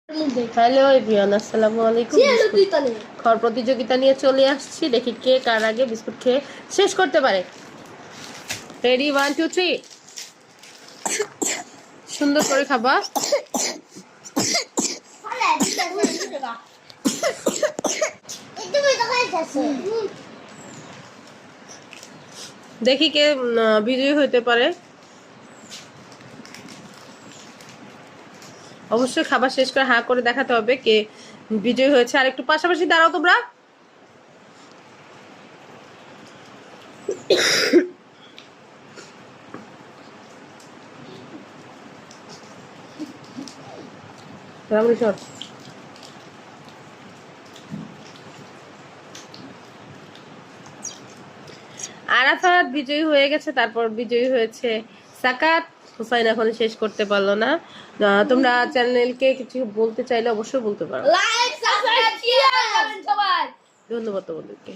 Hello everyone, আসসালামু আলাইকুম। খাওয়ার প্রতিযোগিতা নিয়ে চলে আসছি। দেখি কে কার আগে বিস্কুট খেয়ে শেষ করতে পারে। রেডি, 1 2 3। সুন্দর করে খাবা। দেখি কে বিজয়ী হইতে পারে। অবশ্যই খাবার শেষ করে হাঁ করে দেখাতে হবে কে বিজয়ী হয়েছে। আর একটু পাশাপাশি দাঁড়াও তোমরা। আরাফাত বিজয়ী হয়ে গেছে, তারপর বিজয়ী হয়েছে সাকাত। হুসাইন এখন শেষ করতে পারলো না। তোমরা চ্যানেলকে কিছু বলতে চাইলে অবশ্যই বলতে পারো। ধন্যবাদ তোমাদেরকে।